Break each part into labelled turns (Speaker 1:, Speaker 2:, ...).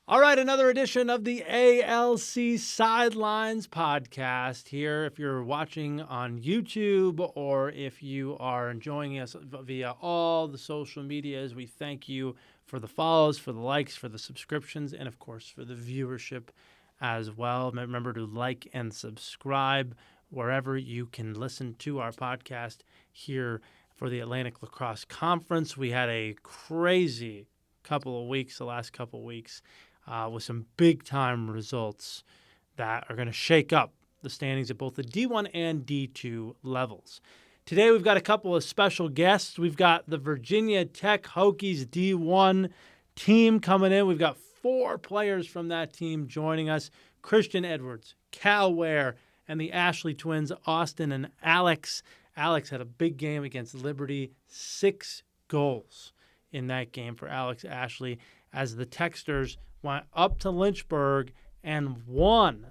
Speaker 1: All right, another edition of the ALC Sidelines podcast here. If you're watching on YouTube or if you are enjoying us via all the social medias, we thank you for the follows, for the likes, for the subscriptions, and of course for the viewership as well. Remember to like and subscribe wherever you can listen to our podcast here for the Atlantic Lacrosse Conference. We had a crazy the last couple of weeks. With some big-time results that are going to shake up the standings at both the D1 and D2 levels. Today we've got a couple of special guests. We've got the Virginia Tech Hokies D1 team coming in. We've got 4 players from that team joining us. Christian Edwards, Cal Ware, and the Ashley twins, Austin and Alex. Alex had a big game against Liberty, 6 goals in that game for Alex Ashley, as the Techsters went up to Lynchburg and won,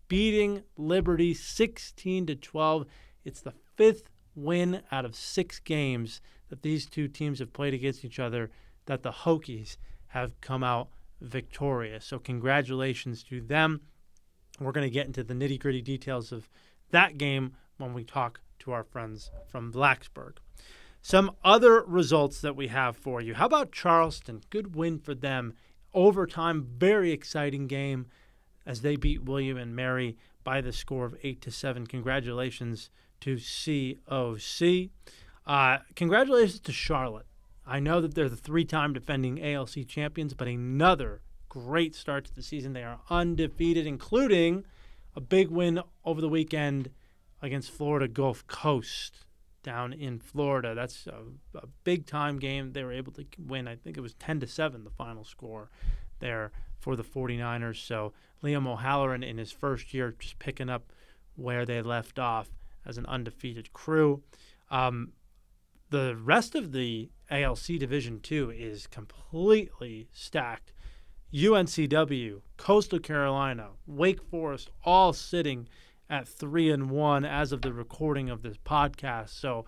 Speaker 1: beating Liberty 16-12. It's the 5th win out of 6 games that these two teams have played against each other that the Hokies have come out victorious. So congratulations to them. We're going to get into the nitty-gritty details of that game when we talk to our friends from Blacksburg. Some other results that we have for you. How about Charleston? Good win for them. Overtime, very exciting game as they beat William and Mary by the score of 8-7. Congratulations to COC. Congratulations to Charlotte. I know that they're the 3-time defending ALC champions, but another great start to the season. They are undefeated, including a big win over the weekend against Florida Gulf Coast down in Florida. That's a big-time game. They were able to win, I think it was 10-7, the final score there for the 49ers. So Liam O'Halloran in his first year just picking up where they left off as an undefeated crew. The rest of the ALC Division II is completely stacked. UNCW, Coastal Carolina, Wake Forest, all sitting at 3-1 as of the recording of this podcast. So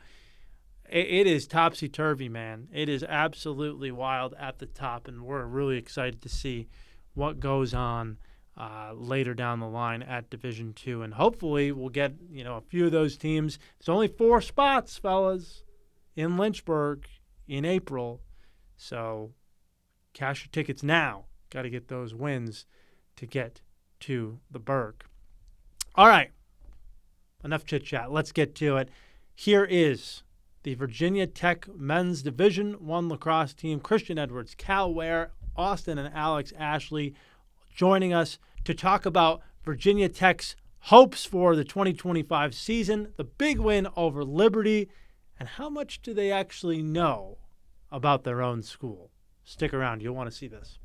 Speaker 1: it is topsy-turvy, man. It is absolutely wild at the top, and we're really excited to see what goes on later down the line at Division II. And hopefully we'll get a few of those teams. There's only 4 spots, fellas, in Lynchburg in April. So cash your tickets now. Got to get those wins to get to the Berg. All right, enough chit-chat. Let's get to it. Here is the Virginia Tech Men's Division I lacrosse team. Christian Edwards, Cal Ware, Austin, and Alex Ashley joining us to talk about Virginia Tech's hopes for the 2025 season, the big win over Liberty, and how much do they actually know about their own school. Stick around. You'll want to see this.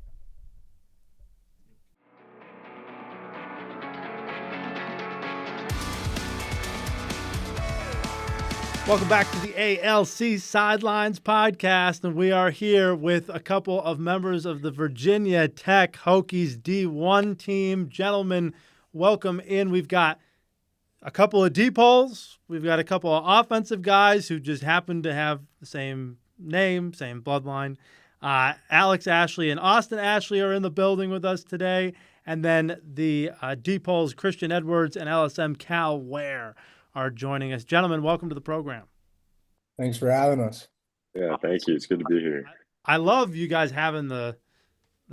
Speaker 1: Welcome back to the ALC Sidelines podcast, and we are here with a couple of members of the Virginia Tech Hokies D1 team. Gentlemen, welcome in. We've got a couple of D-poles. We've got a couple of offensive guys who just happen to have the same name, same bloodline. Alex Ashley and Austin Ashley are in the building with us today, and then the D-poles, Christian Edwards and LSM Cal Ware, are joining us. Gentlemen, welcome to the program.
Speaker 2: Thanks for having us.
Speaker 3: Yeah, thank you. It's good to be here.
Speaker 1: I love you guys having the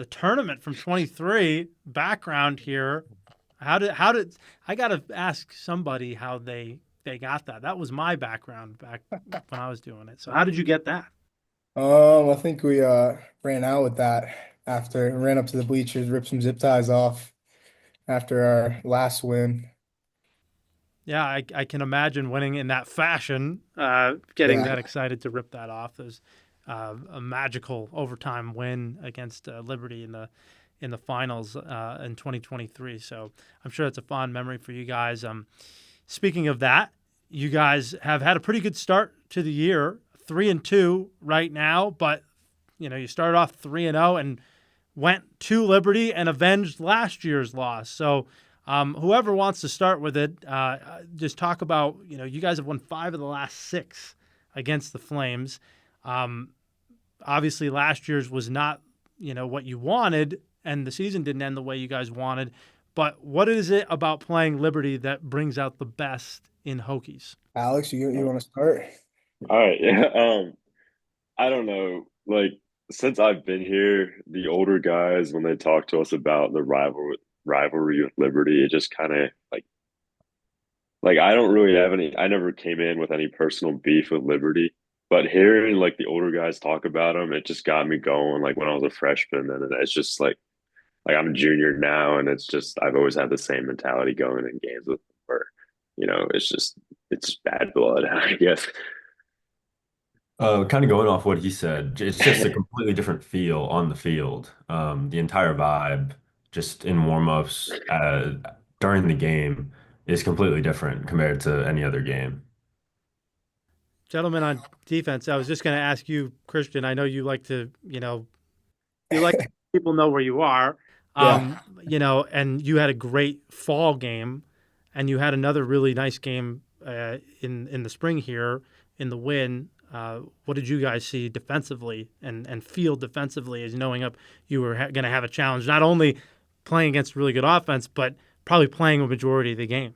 Speaker 1: tournament from 23 background here. How did I got to ask somebody how they got that? That was my background back when I was doing it. So how did you get that?
Speaker 2: I think we ran out with that ran up to the bleachers, ripped some zip ties off after our last win.
Speaker 1: Yeah, I can imagine winning in that fashion, getting that excited to rip that off. There's a magical overtime win against Liberty in the finals in 2023. So I'm sure it's a fond memory for you guys. Speaking of that, you guys have had a pretty good start to the year, 3-2 right now, but you started off 3-0 and went to Liberty and avenged last year's loss. So whoever wants to start with it, just talk about, you guys have won 5 of the last 6 against the Flames. Obviously last year's was not, what you wanted, and the season didn't end the way you guys wanted. But what is it about playing Liberty that brings out the best in Hokies?
Speaker 2: Alex, you want to start?
Speaker 3: All right, yeah. I don't know. Like since I've been here, the older guys when they talk to us about the rivalry with Liberty, it just kind of like I don't really have any. I never came in with any personal beef with Liberty, but hearing like the older guys talk about them, it just got me going. Like when I was a freshman, and it's just like I'm a junior now, and it's just I've always had the same mentality going in games with them where, it's bad blood, I guess.
Speaker 4: Kind of going off what he said, it's just a completely different feel on the field. The entire vibe, just in warm-ups, during the game, is completely different compared to any other game.
Speaker 1: Gentlemen on defense, I was just going to ask you, Christian. I know you like to, you like people know where you are,
Speaker 2: Yeah.
Speaker 1: and you had a great fall game, and you had another really nice game in the spring here in the win. What did you guys see defensively and feel defensively as knowing up you were going to have a challenge, not only playing against really good offense, but probably playing a majority of the game?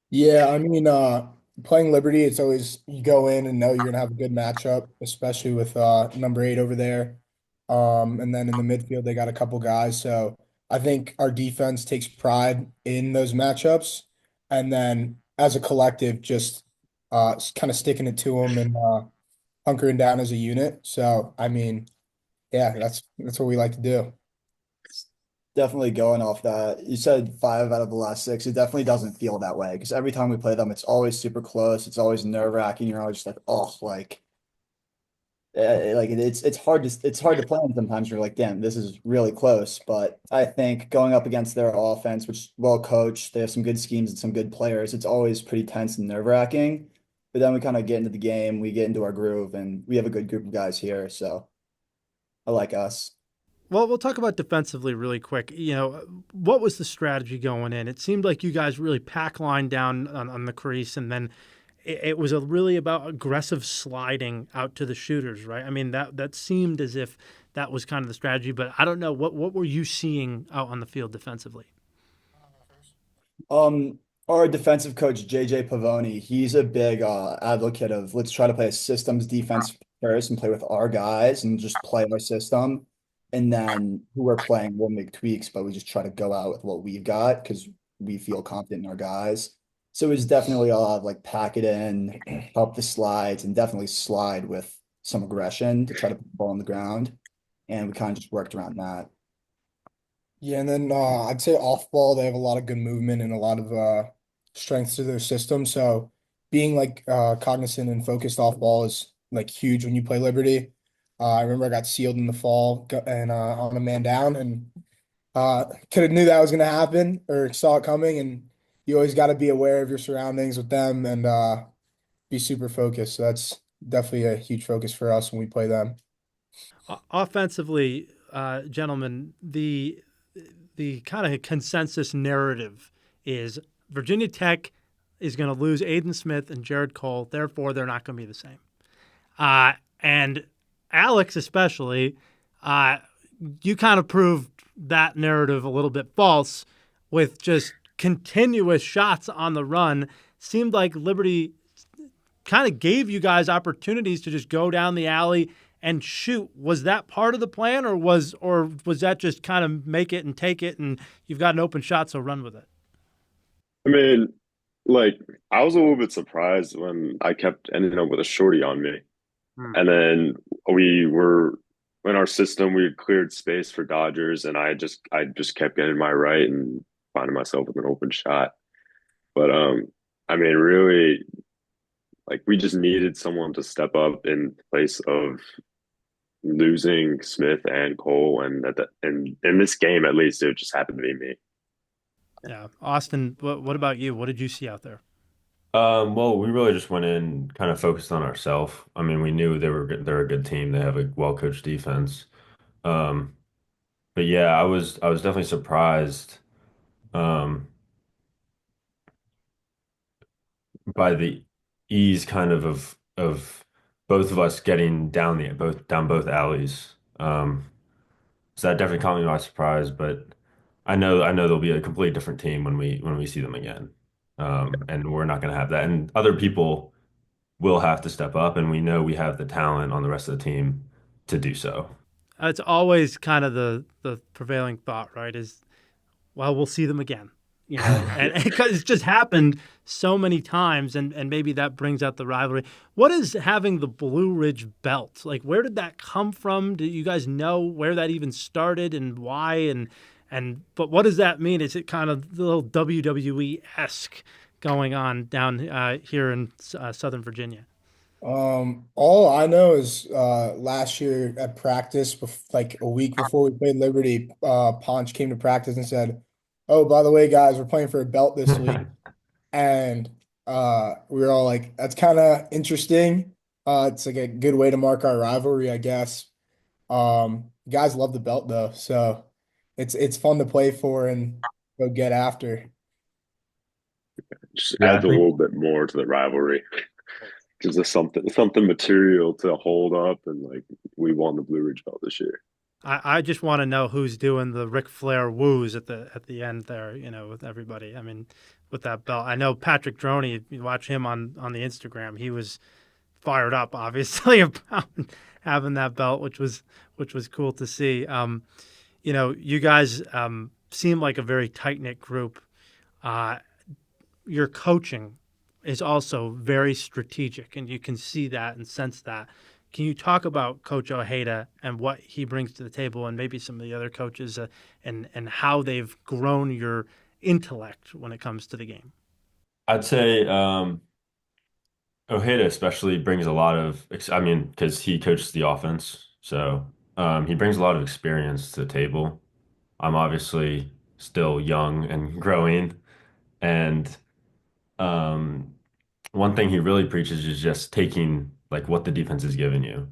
Speaker 2: Yeah, I mean, playing Liberty, it's always you go in and know you're gonna have a good matchup, especially with number 8 over there. And then in the midfield, they got a couple guys. So I think our defense takes pride in those matchups, and then as a collective, just kind of sticking it to them and hunkering down as a unit. So I mean, yeah, that's what we like to do.
Speaker 5: Definitely going off that. You said 5 out of the last 6. It definitely doesn't feel that way because every time we play them, it's always super close. It's always nerve-wracking. You're always just like, oh, it's hard to play them sometimes. You're like, damn, this is really close. But I think going up against their offense, which is well coached, they have some good schemes and some good players. It's always pretty tense and nerve-wracking. But then we kind of get into the game, we get into our groove, and we have a good group of guys here. So I like us.
Speaker 1: Well, we'll talk about defensively really quick. What was the strategy going in? It seemed like you guys really pack line down on the crease, and then it was really about aggressive sliding out to the shooters, right? I mean, that seemed as if that was kind of the strategy, but I don't know. What were you seeing out on the field defensively?
Speaker 5: Um, our defensive coach JJ Pavoni, he's a big advocate of let's try to play a systems defense first and play with our guys and just play our system. And then who we're playing, we'll make tweaks, but we just try to go out with what we've got because we feel confident in our guys. So it's definitely a lot of like pack it in, help the slides, and definitely slide with some aggression to try to put the ball on the ground. And we kind of just worked around that.
Speaker 2: Yeah, and then I'd say off ball, they have a lot of good movement and a lot of strengths to their system. So being like cognizant and focused off ball is like huge when you play Liberty. I remember I got sealed in the fall and on a man down, and could have knew that was going to happen or saw it coming. And you always got to be aware of your surroundings with them and be super focused. So that's definitely a huge focus for us when we play them.
Speaker 1: Offensively, gentlemen, the kind of consensus narrative is Virginia Tech is going to lose Aiden Smith and Jared Cole, therefore they're not going to be the same. And Alex, especially, you kind of proved that narrative a little bit false with just continuous shots on the run. Seemed like Liberty kind of gave you guys opportunities to just go down the alley and shoot. Was that part of the plan, or was that just kind of make it and take it, and you've got an open shot, so run with it?
Speaker 3: I mean, like I was a little bit surprised when I kept ending up with a shorty on me. And then we were in our system, we had cleared space for Dodgers, and I just kept getting my right and finding myself with an open shot. But I mean, really, like we just needed someone to step up in place of losing Smith and Cole, and and in this game at least, it just happened to be me.
Speaker 1: Yeah. Austin, what about you? What did you see out there?
Speaker 4: Well, we really just went in kind of focused on ourselves. I mean, we knew they were good, they're a good team. They have a well-coached defense. Um, but yeah, I was definitely surprised um, by the ease kind of both of us getting down both alleys. So that definitely caught me by surprise, but I know they'll be a completely different team when we see them again. And we're not going to have that. And other people will have to step up, and we know we have the talent on the rest of the team to do so.
Speaker 1: It's always kind of the prevailing thought, right? Is well, we'll see them again, and
Speaker 3: Yeah.
Speaker 1: because it's just happened so many times, and maybe that brings out the rivalry. What is having the Blue Ridge belt? Like, where did that come from? Do you guys know where that even started and why? But what does that mean? Is it kind of a little WWE-esque going on down here in Southern Virginia?
Speaker 2: All I know is last year at practice, like a week before we played Liberty, Ponch came to practice and said, "Oh, by the way, guys, we're playing for a belt this week." And we were all like, "That's kind of interesting. It's like a good way to mark our rivalry, I guess." Guys love the belt though, so it's fun to play for and go get after.
Speaker 3: Just
Speaker 4: Yeah, I
Speaker 3: adds a
Speaker 4: think
Speaker 3: little bit more to the rivalry. Gives us something material to hold up, and like we won the Blue Ridge Belt this year.
Speaker 1: I just want to know who's doing the Ric Flair woos at the end there, with everybody. I mean, with that belt. I know Patrick Droney, if you watch him on the Instagram, he was fired up, obviously, about having that belt, which was cool to see. You guys seem like a very tight knit group. Uh, your coaching is also very strategic, and you can see that and sense that. Can you talk about Coach Ojeda and what he brings to the table, and maybe some of the other coaches, and how they've grown your intellect when it comes to the game?
Speaker 4: I'd say Ojeda especially brings a lot of, I mean, because he coaches the offense, so he brings a lot of experience to the table. I'm obviously still young and growing, and um, one thing he really preaches is just taking like what the defense is giving you.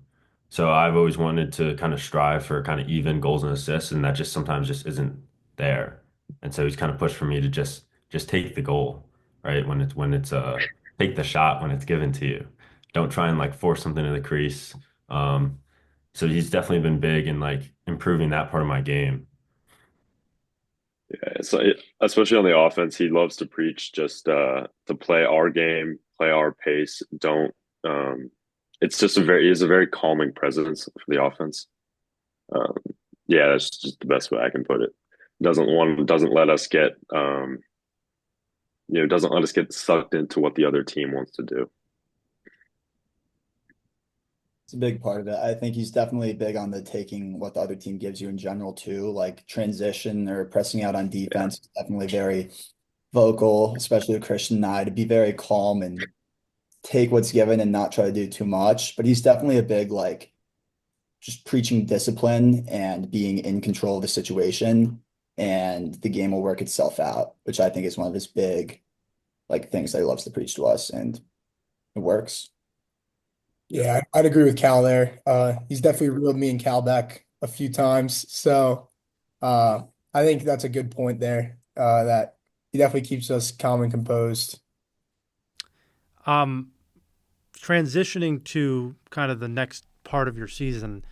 Speaker 4: So I've always wanted to kind of strive for kind of even goals and assists, and that just sometimes just isn't there. And so he's kind of pushed for me to just take the goal, right? When it's take the shot when it's given to you. Don't try and like force something to the crease. Um, so he's definitely been big in like improving that part of my game.
Speaker 3: Yeah, especially on the offense, he loves to preach just to play our game, play our pace. Don't. It's just he is a very calming presence for the offense. Um, yeah, that's just the best way I can put it. Doesn't let us get doesn't let us get sucked into what the other team wants to do.
Speaker 5: It's a big part of it. I think he's definitely big on the taking what the other team gives you in general too, like transition or pressing out on
Speaker 3: Yeah,
Speaker 5: defense. Definitely very vocal, especially with Christian and I, to be very calm and take what's given and not try to do too much. But he's definitely a big like just preaching discipline and being in control of the situation, and the game will work itself out, which I think is one of his big like things that he loves to preach to us, and it works.
Speaker 2: Yeah, I'd agree with Cal there. He's definitely reeled me and Cal back a few times. So I think that's a good point there. That he definitely keeps us calm and composed.
Speaker 1: Um, Transitioning to kind of the next part of your season,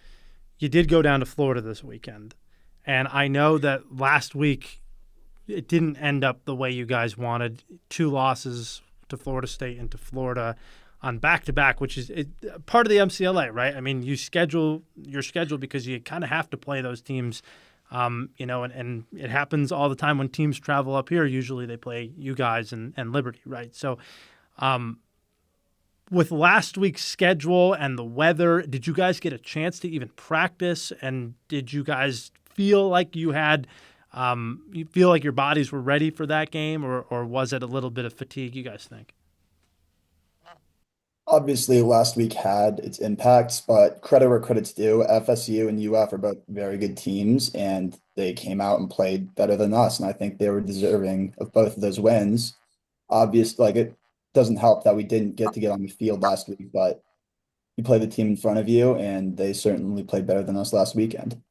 Speaker 1: you did go down to Florida this weekend, and I know that last week it didn't end up the way you guys wanted. Two losses to Florida State and to Florida on back to back, which is part of the MCLA, right? I mean, your schedule because you kind of have to play those teams, and it happens all the time when teams travel up here. Usually they play you guys and Liberty, right? So, um, with last week's schedule and the weather, did you guys get a chance to even practice? And did you guys feel like you feel like your bodies were ready for that game, or was it a little bit of fatigue, you guys think?
Speaker 5: Obviously, last week had its impacts, but credit where credit's due. FSU and UF are both very good teams, and they came out and played better than us. And I think they were deserving of both of those wins. Obviously, like it doesn't help that we didn't get to get on the field last week, but you play the team in front of you, and they certainly played better than us last weekend.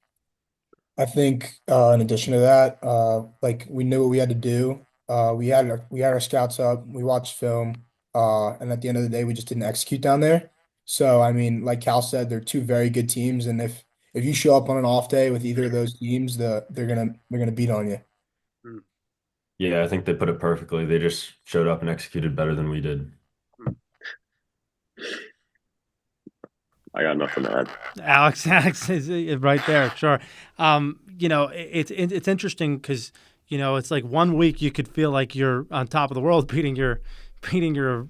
Speaker 2: I think in addition to that, like we knew what we had to do. We had our scouts up. We watched film, and at the end of the day, we just didn't execute down there. So I mean, like Cal said, they're two very good teams, and if you show up on an off day with either of those teams, they're gonna beat on you.
Speaker 1: Mm,
Speaker 4: Yeah, I think they put it perfectly. They just showed up and executed better than we did.
Speaker 1: mm.
Speaker 3: I got nothing to add.
Speaker 1: Alex is right there. Sure. It's interesting because it's like one week you could feel like you're on top of the world beating your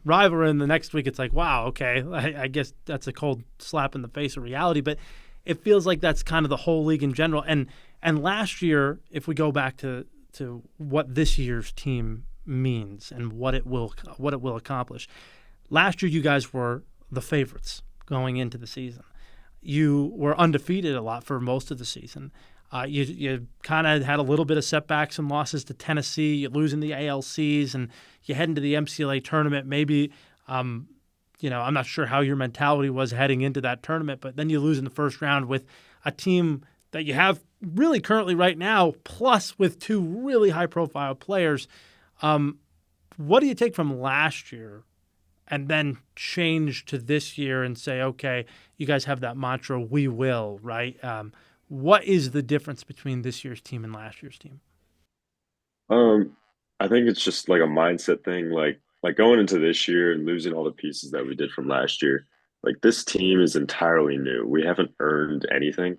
Speaker 1: rival, and the next week it's like, wow, okay, I guess that's a cold slap in the face of reality. But it feels like that's kind of the whole league in general. And last year, if we go back to what this year's team means and what it will accomplish, last year you guys were the favorites going into the season. You were undefeated a lot for most of the season. You kind of had a little bit of setbacks and losses to Tennessee. You losing the ALCs, and you head into the MCLA tournament. Maybe, I'm not sure how your mentality was heading into that tournament, but then you lose in the first round with a team that you have really currently right now, plus with two really high-profile players. What do you take from last year and then change to this year and say, okay, you guys have that mantra, we will, right? What is the difference between this year's team and last year's team?
Speaker 3: Um, I think it's just like a mindset thing. Like going into this year and losing all the pieces that we did from last year. Like this team is entirely new. We haven't earned anything.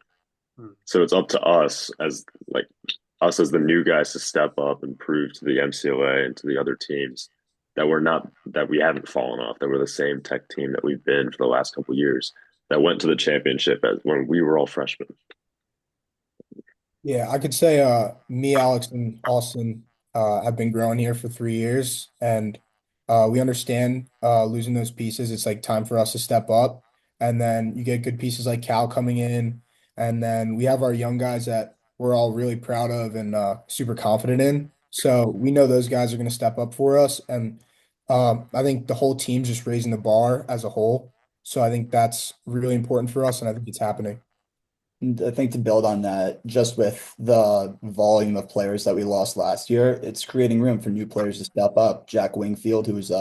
Speaker 1: Hmm.
Speaker 3: So it's up to us as the new guys to step up and prove to the MCLA and to the other teams that we haven't fallen off, that we're the same tech team that we've been for the last couple of years that went to the championship as when we were all freshmen.
Speaker 2: Yeah, I could say me, Alex, and Austin have been growing here for 3 years, and we understand losing those pieces. It's like time for us to step up, and then you get good pieces like Cal coming in, and then we have our young guys that we're all really proud of and super confident in. So we know those guys are going to step up for us, and I think the whole team's just raising the bar as a whole. So I think that's really important for us, and I think it's happening.
Speaker 5: And I think to build on that, just with the volume of players that we lost last year, it's creating room for new players to step up. Jack Wingfield, who was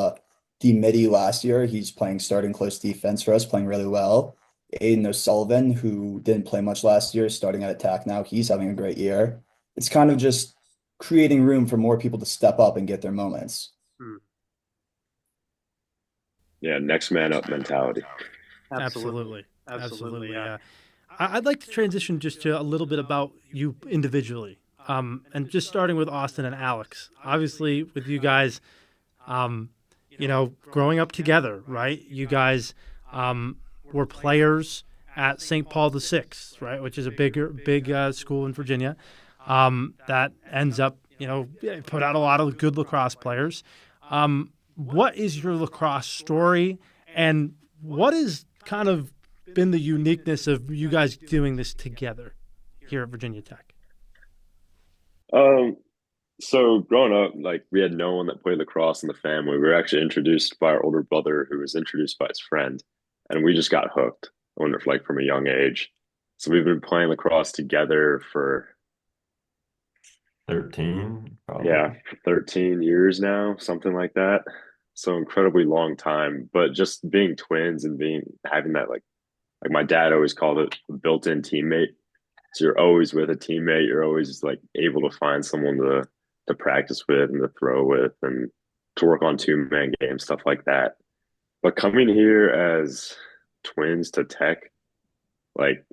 Speaker 5: D midi last year, he's playing starting close defense for us, playing really well. Aiden O'Sullivan, who didn't play much last year, starting at attack now, he's having a great year. It's kind of just creating room for more people to step up and get their moments.
Speaker 1: Hmm.
Speaker 3: Yeah, next man up mentality.
Speaker 1: Absolutely. Yeah. I'd like to transition just to a little bit about you individually. And just starting with Austin and Alex. Obviously, with you guys, growing up together, right? You guys were players at St. Paul the Sixth, right? Which is a big school in Virginia that ends up, put out a lot of good lacrosse players. What is your lacrosse story, and what is kind of been the uniqueness of you guys doing this together here at Virginia Tech?
Speaker 3: Um, so growing up, like we had no one that played lacrosse in the family. We were actually introduced by our older brother, who was introduced by his friend, and we just got hooked when like from a young age. So we've been playing lacrosse together for
Speaker 4: 13,
Speaker 3: yeah,
Speaker 4: probably.
Speaker 3: for 13 years now, something like that. So incredibly long time. But just being twins and being having that like my dad always called it a built-in teammate. So you're always with a teammate. You're always like able to find someone to practice with and to throw with and to work on two-man games, stuff like that. But coming here as twins to Tech, like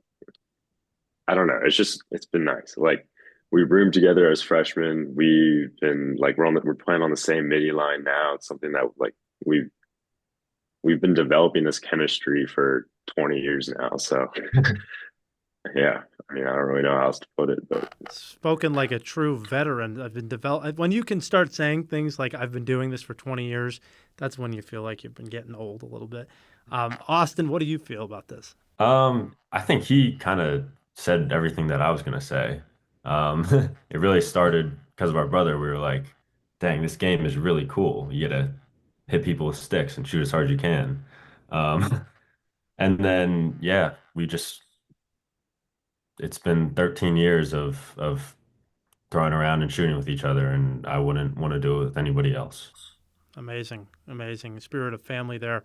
Speaker 3: I don't know, it's been nice. Like we roomed together as freshmen. We've been like we're playing on the same midi line now. It's something that like we've we've been developing this chemistry for 20 years now. So yeah, I mean, I don't really know how else to put it, but
Speaker 1: Spoken like a true veteran. I've been when you can start saying things like I've been doing this for 20 years, that's when you feel like you've been getting old a little bit. Austin, what do you feel about this?
Speaker 4: I think he kind of said everything that I was gonna say. Um, it really started because of our brother. We were like, dang, this game is really cool. You gotta hit people with sticks and shoot as hard as you can. Um, and then yeah, it's been 13 years of throwing around and shooting with each other, and I wouldn't want to do it with anybody else.
Speaker 1: Amazing, amazing spirit of family there.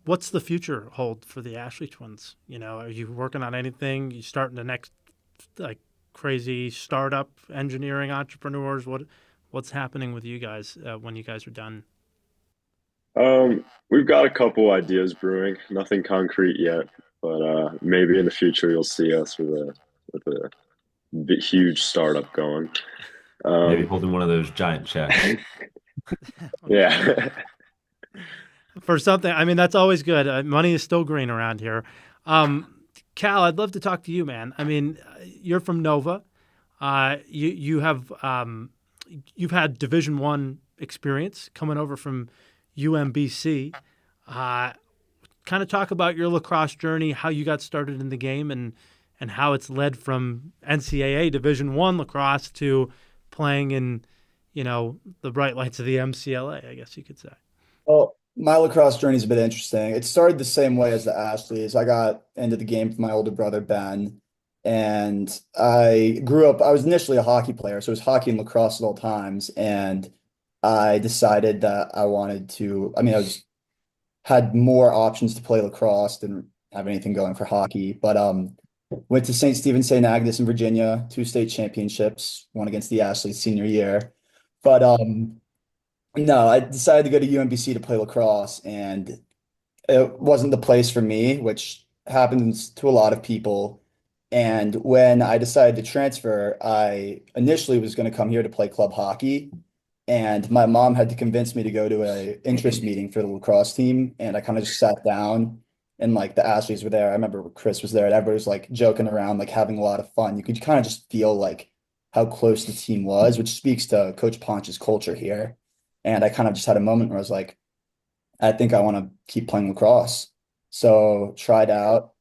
Speaker 1: What's the future hold for the Ashley twins? Are you working on anything? You starting the next like crazy startup engineering entrepreneurs? What's happening with you guys when you guys are done?
Speaker 3: We've got a couple ideas brewing, nothing concrete yet, but maybe in the future you'll see us with a big, huge startup going.
Speaker 4: Maybe
Speaker 3: Um,
Speaker 4: holding one of those giant checks.
Speaker 3: yeah.
Speaker 1: For something, I mean, that's always good. Money is still green around here. Um, Cal, I'd love to talk to you, man. I mean, you're from Nova. You have you've had Division One experience coming over from UMBC. Uh, kind of talk about your lacrosse journey, how you got started in the game, and how it's led from NCAA Division One lacrosse to playing in, the bright lights of the MCLA, I guess you could say.
Speaker 5: Well, my lacrosse journey is a bit interesting. It started the same way as the Ashleys. I got into the game from my older brother, Ben, and I grew up, I was initially a hockey player, so it was hockey and lacrosse at all times. And I decided that I wanted to, I mean, had more options to play lacrosse, didn't have anything going for hockey, but went to St. Stephen St. Agnes in Virginia, 2 state championships, one against the Ashleys senior year. But no, I decided to go to UMBC to play lacrosse, and it wasn't the place for me, which happens to a lot of people. And when I decided to transfer, I initially was going to come here to play club hockey, and my mom had to convince me to go to a interest meeting for the lacrosse team. And I kind of just sat down, and like the Ashleys were there. I remember Chris was there, and everybody was like joking around, like having a lot of fun. You could kind of just feel like how close the team was, which speaks to Coach Ponch's culture here. And I kind of just had a moment where I was like, I think I want to keep playing lacrosse. So tried out,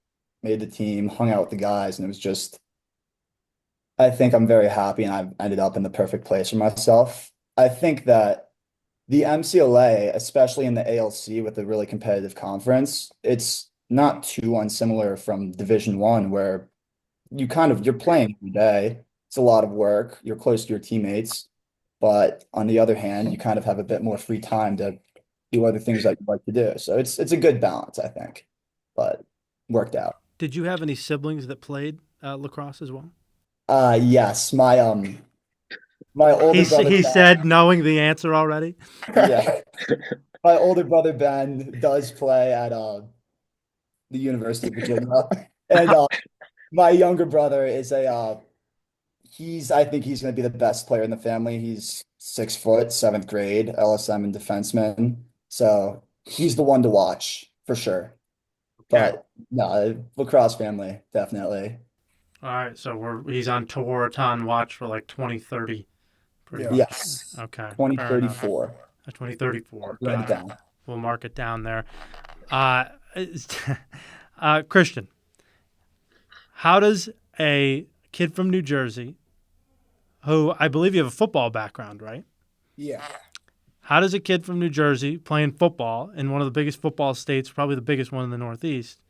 Speaker 5: made the team, hung out with the guys, and it was just, I think I'm very happy and I've ended up in the perfect place for myself. I think that the MCLA, especially in the ALC with a really competitive conference, it's not too unsimilar from Division One, where you're playing every day. It's a lot of work. You're close to your teammates. But on the other hand, you kind of have a bit more free time to do other things that you like to do. So it's a good balance, I think, but worked out.
Speaker 1: Did you have any siblings that played lacrosse as well?
Speaker 5: Yes, my older brother
Speaker 1: He
Speaker 5: Ben,
Speaker 1: said, knowing the answer already.
Speaker 5: yeah, my older brother Ben does play at the University of Virginia, and my younger brother is I think he's going to be the best player in the family. He's 6 foot, seventh grade, LSM and defenseman. So he's the one to watch for sure.
Speaker 1: Okay.
Speaker 5: But no, lacrosse family, definitely.
Speaker 1: All right. So he's on Tewaaraton watch for like 2030, pretty
Speaker 2: Yeah.
Speaker 1: much.
Speaker 5: Yes.
Speaker 1: Okay. Fair enough.
Speaker 5: 2034.
Speaker 1: 2034.
Speaker 5: Write it
Speaker 1: Got it.
Speaker 5: down.
Speaker 1: We'll mark it down there. Uh, Christian, how does a kid from New Jersey, who I believe you have a football background, right?
Speaker 2: Yeah.
Speaker 1: How does a kid from New Jersey playing football in one of the biggest football states, probably the biggest one in the Northeast,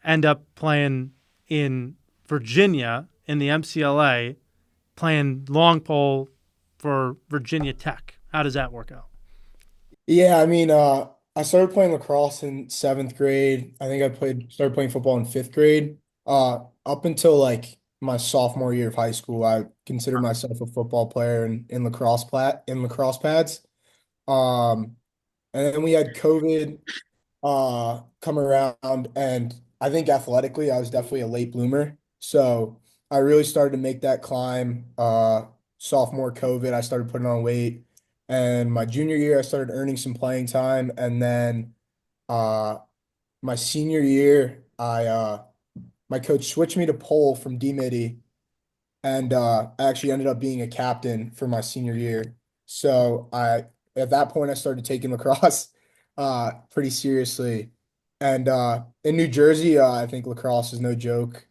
Speaker 1: end up playing in Virginia in the MCLA, playing long pole for Virginia Tech? How does that work out?
Speaker 2: Yeah, I mean, I started playing lacrosse in seventh grade. I think started playing football in fifth grade. Up until like my sophomore year of high school, I considered myself a football player in lacrosse pads. Um, and then we had COVID come around, and I think athletically, I was definitely a late bloomer. So I really started to make that climb. Sophomore COVID, I started putting on weight, and my junior year, I started earning some playing time, and then uh, my senior year, I my coach switched me to pole from D-Midi, and I actually ended up being a captain for my senior year. So at that point I started taking lacrosse pretty seriously. And in New Jersey, I think lacrosse is no joke.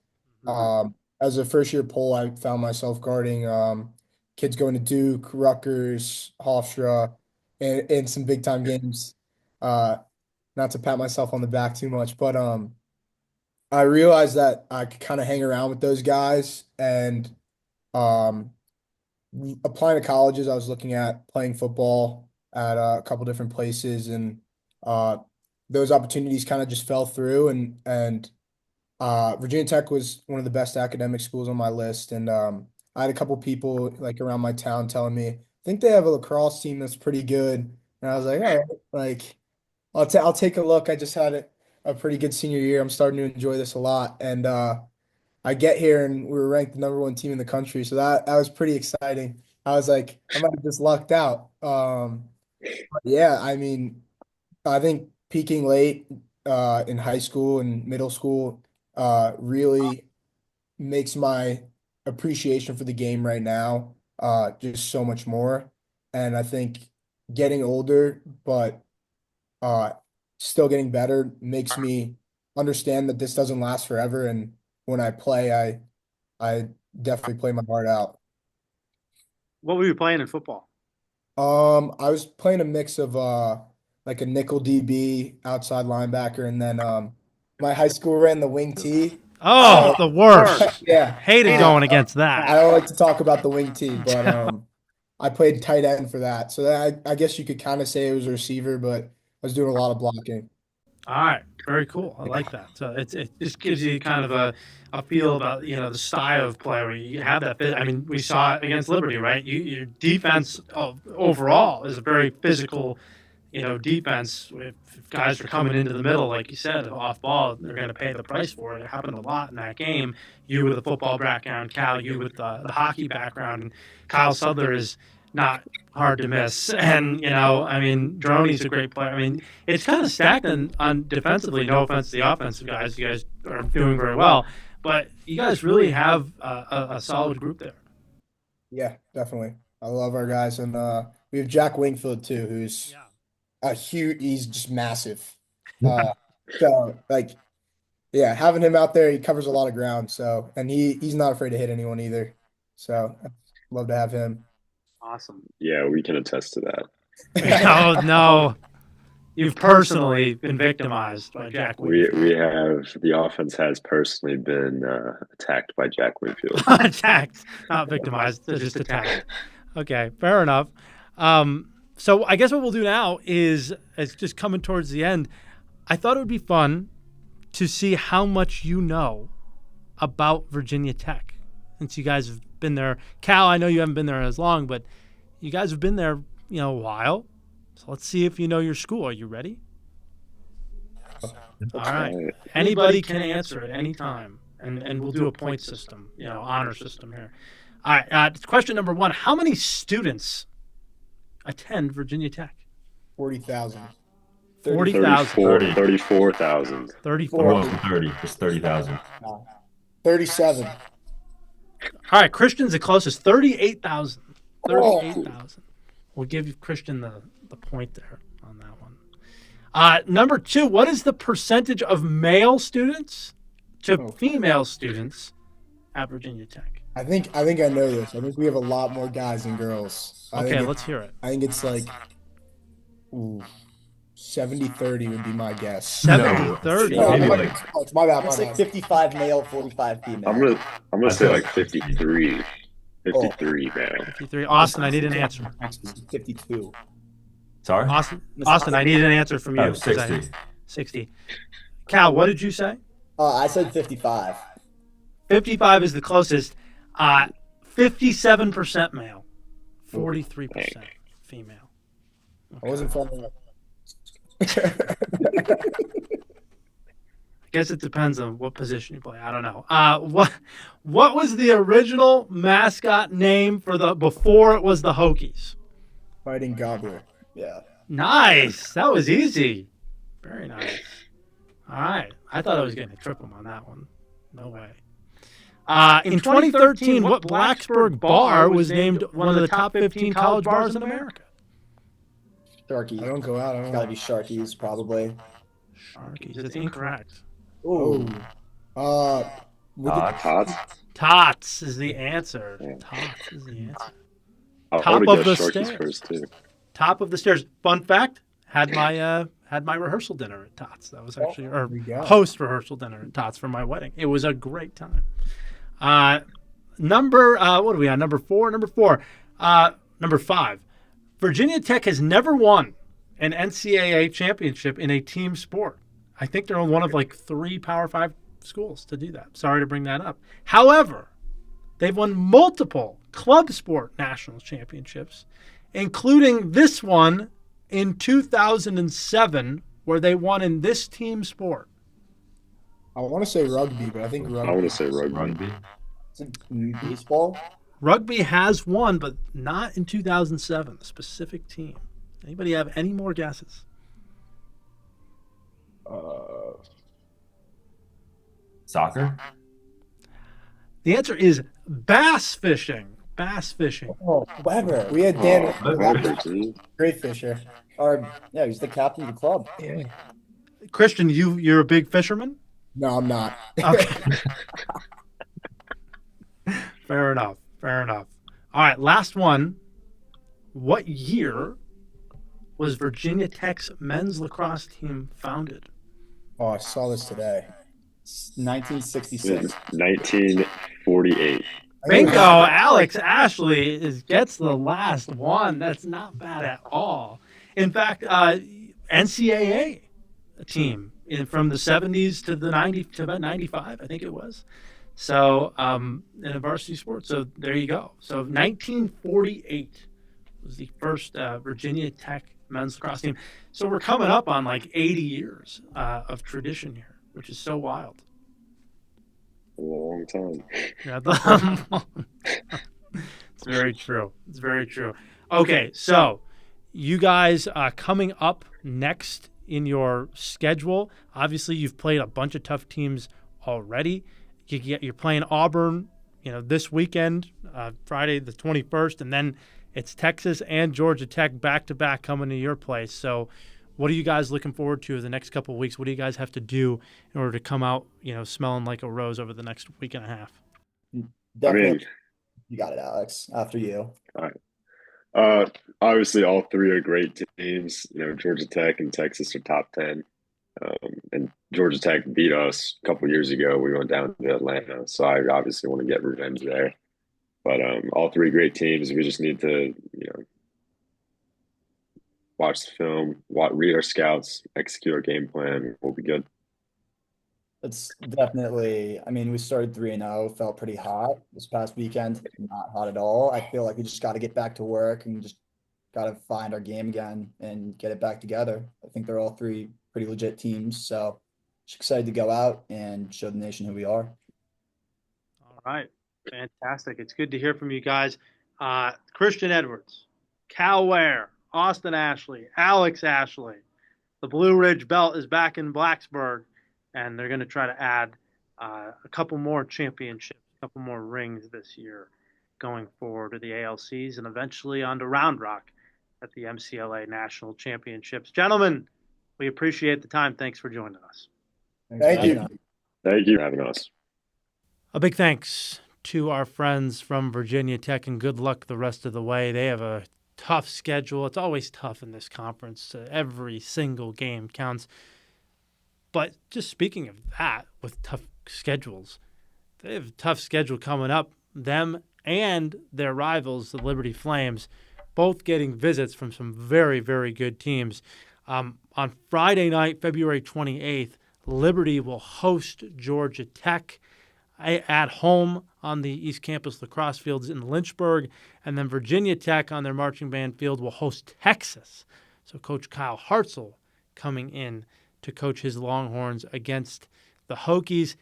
Speaker 2: As a first year pole, I found myself guarding kids going to Duke, Rutgers, Hofstra, and some big time games. Uh, Not to pat myself on the back too much, but I realized that I could kind of hang around with those guys, and um, applying to colleges, I was looking at playing football. at a couple different places, and uh, those opportunities kind of just fell through. And Virginia Tech was one of the best academic schools on my list, and I had a couple people like around my town telling me, I think they have a lacrosse team that's pretty good, and I was like, all right, like I'll take a look. I just had a pretty good senior year. I'm starting to enjoy this a lot, and I get here and we were ranked the #1 team in the country, so that was pretty exciting. I was like, I might have just lucked out. But yeah, I mean, I think peaking late in high school and middle school really makes my appreciation for the game right now just so much more. And I think getting older, but uh, still getting better makes me understand that this doesn't last forever. And when I play, I definitely play my heart out.
Speaker 1: What were you playing in football?
Speaker 2: I was playing a mix of like a nickel DB, outside linebacker, and then my high school ran the wing T.
Speaker 1: Oh, the worst.
Speaker 2: Yeah.
Speaker 1: Hated going against
Speaker 2: I
Speaker 1: that.
Speaker 2: don't like to talk about the wing T, but I played tight end for that. So I guess you could kind of say it was a receiver, but I was doing a lot of blocking.
Speaker 1: All right, very cool. I like that. So it just gives you kind of a feel about the style of play where you have that. I mean, we saw it against Liberty, right? Your defense overall is a very physical, defense. If guys are coming into the middle, like you said, off ball, they're going to pay the price for it. It happened a lot in that game. You with a football background, Cal, you with the hockey background, and Kyle Sudler is not hard to miss. And, I mean, Droney's a great player. I mean, it's kind of stacked on defensively. No offense to the offensive guys. You guys are doing very well. But you guys really have a solid group there.
Speaker 2: Yeah, definitely. I love our guys. And we have Jack Wingfield, too, who's he's just massive. So, like, yeah, having him out there, he covers a lot of ground. So, and he's not afraid to hit anyone either. So, I'd love to have him.
Speaker 1: Awesome.
Speaker 3: Yeah, we can attest to that.
Speaker 1: Oh, no. You've personally been victimized by Jack Wingfield.
Speaker 3: We have the offense has personally been attacked by Jack Wingfield.
Speaker 1: Attacked, not victimized, just attacked. Okay, fair enough. So I guess what we'll do now is, it's just coming towards the end, I thought it would be fun to see how much you know about Virginia Tech, since you guys have been there. Cal, I know you haven't been there as long, but you guys have been there, a while. So let's see if you know your school. Are you ready? All right. Anybody can answer at any time, and we'll do a point system, honor system here. All right. Question number 1: how many students attend Virginia Tech?
Speaker 2: 40,000.
Speaker 1: 40,000.
Speaker 3: 34,000.
Speaker 1: 34.
Speaker 4: 30. It's 30,000.
Speaker 2: 37.
Speaker 1: All right. Christian's the closest. 38,000. 38,000. We'll give Christian the point there on that one. Number 2, what is the percentage of male students to female students at Virginia Tech?
Speaker 2: I think I know this. I think we have a lot more guys than girls.
Speaker 1: Okay, let's hear it.
Speaker 2: I think it's like 70-30 would be my guess.
Speaker 1: 70-30.
Speaker 2: No,
Speaker 4: Maybe
Speaker 2: it's my bad.
Speaker 5: It's like 55 male, 45 female.
Speaker 3: I'm gonna say like 53. 53 now.
Speaker 1: 53. Austin, I need an answer.
Speaker 5: 52.
Speaker 4: Sorry?
Speaker 1: Austin, I need an answer from you.
Speaker 4: Oh, 60.
Speaker 1: 60. Cal, what did you say?
Speaker 5: I said 55.
Speaker 1: 55 is the closest. 57% male. 43% female.
Speaker 2: I wasn't following up.
Speaker 1: I guess it depends on what position you play. I don't know. What was the original mascot name before it was the Hokies?
Speaker 2: Fighting Gobbler.
Speaker 5: Yeah.
Speaker 1: Nice. That was easy. Very nice. All right. I thought I was going to trip him on that one. No way. In 2013, what Blacksburg bar was named one of the top 15 college bars in America?
Speaker 5: Sharkies.
Speaker 2: I don't go out. I
Speaker 5: It's
Speaker 2: don't
Speaker 5: got to
Speaker 2: know.
Speaker 5: be Sharkies, probably.
Speaker 1: Sharkies. It's incorrect.
Speaker 2: Oh.
Speaker 3: Tots.
Speaker 1: Tots is the answer. Tots is the answer.
Speaker 3: I would
Speaker 1: Top
Speaker 3: have
Speaker 1: of the
Speaker 3: guessed Sharkies
Speaker 1: stairs.
Speaker 3: first too.
Speaker 1: Top of the stairs. Fun fact: had my rehearsal dinner at Tots. That was actually
Speaker 2: there we go.
Speaker 1: post rehearsal dinner at Tots for my wedding. It was a great time. What are we on? Number 4. Number 5. Virginia Tech has never won an NCAA championship in a team sport. I think they're one of like 3 Power 5 schools to do that. Sorry to bring that up. However, they've won multiple club sport national championships, including this one in 2007, where they won in this team sport.
Speaker 2: I want to say rugby, but I think
Speaker 3: I want
Speaker 2: rugby.
Speaker 3: to say rugby.
Speaker 4: Rugby.
Speaker 5: It's baseball.
Speaker 1: Rugby has won, but not in 2007, a specific team. Anybody have any more guesses?
Speaker 4: Soccer.
Speaker 1: The answer is bass fishing. Bass fishing.
Speaker 5: Oh, Weber.
Speaker 2: We had Dan,
Speaker 3: Rugby, too.
Speaker 2: great fisher.
Speaker 5: Yeah, he's the captain of the club.
Speaker 2: Yeah.
Speaker 1: Christian, you're a big fisherman?
Speaker 2: No, I'm not.
Speaker 1: Okay. Fair enough. Fair enough. All right, last one. What year was Virginia Tech's men's lacrosse team founded?
Speaker 2: Oh, I saw this today.
Speaker 5: It's 1966.
Speaker 3: 1948.
Speaker 1: Bingo! Alex Ashley gets the last one. That's not bad at all. In fact, NCAA team from the 70s to the 90s to about 95, I think it was. So in a varsity sport. So there you go. So 1948 was the first Virginia Tech men's lacrosse team. So we're coming up on like 80 years of tradition here, which is so wild.
Speaker 3: A long time.
Speaker 1: Yeah, it's very true. It's very true. Okay, so you guys coming up next in your schedule. Obviously, you've played a bunch of tough teams already. You're playing Auburn, this weekend, Friday the 21st, and then it's Texas and Georgia Tech back-to-back coming to your place. So what are you guys looking forward to the next couple of weeks? What do you guys have to do in order to come out, smelling like a rose over the next week and a half?
Speaker 5: Definitely. You got it, Alex. After you.
Speaker 3: All right. Obviously, all 3 are great teams. Georgia Tech and Texas are top 10. And Georgia Tech beat us a couple years ago. We went down to Atlanta, so I obviously want to get revenge there. But all 3 great teams. We just need to, watch the film, read our scouts, execute our game plan. We'll be good.
Speaker 5: It's definitely, we started 3-0, felt pretty hot this past weekend. Not hot at all. I feel like we just got to get back to work and just got to find our game again and get it back together. I think they're all 3 pretty legit teams. So just excited to go out and show the nation who we are.
Speaker 1: All right. Fantastic. It's good to hear from you guys. Christian Edwards, Cal Ware, Austin Ashley, Alex Ashley. The Blue Ridge Belt is back in Blacksburg, and they're going to try to add a couple more championships, a couple more rings this year going forward to the ALCs and eventually on to Round Rock at the MCLA National Championships. Gentlemen, we appreciate the time. Thanks for joining us.
Speaker 2: Thank you.
Speaker 3: Thank you for having us.
Speaker 1: A big thanks to our friends from Virginia Tech, and good luck the rest of the way. They have a tough schedule. It's always tough in this conference. Every single game counts. But just speaking of that, with tough schedules, they have a tough schedule coming up. Them and their rivals, the Liberty Flames, both getting visits from some very, very good teams. On Friday night, February 28th, Liberty will host Georgia Tech at home on the East Campus lacrosse fields in Lynchburg, and then Virginia Tech on their marching band field will host Texas. So Coach Kyle Hartzell coming in to coach his Longhorns against the Hokies.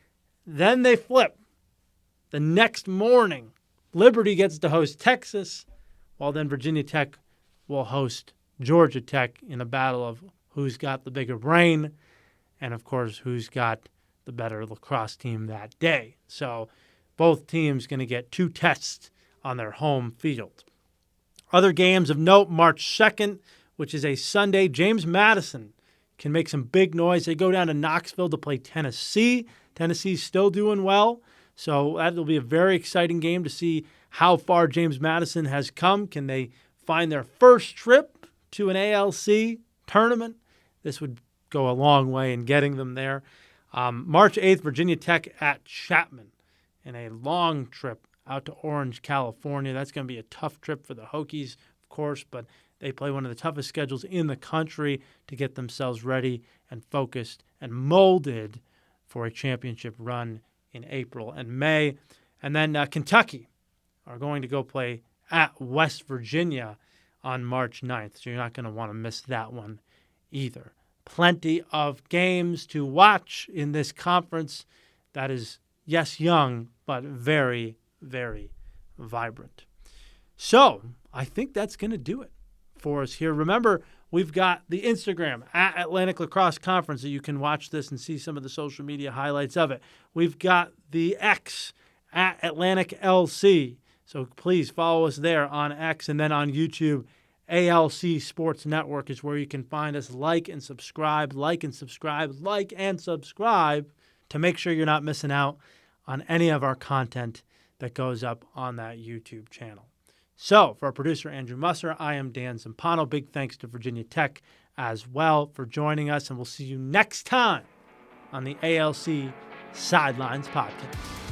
Speaker 1: Then they flip. The next morning, Liberty gets to host Texas, while then Virginia Tech will host Georgia Tech in a battle of who's got the bigger brain and, of course, who's got the better lacrosse team that day. So both teams going to get 2 tests on their home field. Other games of note, March 2nd, which is a Sunday, James Madison can make some big noise. They go down to Knoxville to play Tennessee. Tennessee's still doing well, so that'll be a very exciting game to see how far James Madison has come. Can they find their first trip to an ALC tournament? This would go a long way in getting them there. March 8th, Virginia Tech at Chapman in a long trip out to Orange, California. That's going to be a tough trip for the Hokies, of course, but They play one of the toughest schedules in the country to get themselves ready and focused and molded for a championship run in April and May. And then Kentucky are going to go play at West Virginia on March 9th. So you're not going to want to miss that one either. Plenty of games to watch in this conference that is, yes, young, but very, very vibrant. So I think that's going to do it for us here. Remember, we've got the Instagram at Atlantic Lacrosse Conference that you can watch this and see some of the social media highlights of it. We've got the X at Atlantic LC. So please follow us there on X, and then on YouTube, ALC Sports Network is where you can find us. Like and subscribe to make sure you're not missing out on any of our content that goes up on that YouTube channel. So for our producer, Andrew Musser, I am Dan Zumpano. Big thanks to Virginia Tech as well for joining us, and we'll see you next time on the ALC Sidelines Podcast.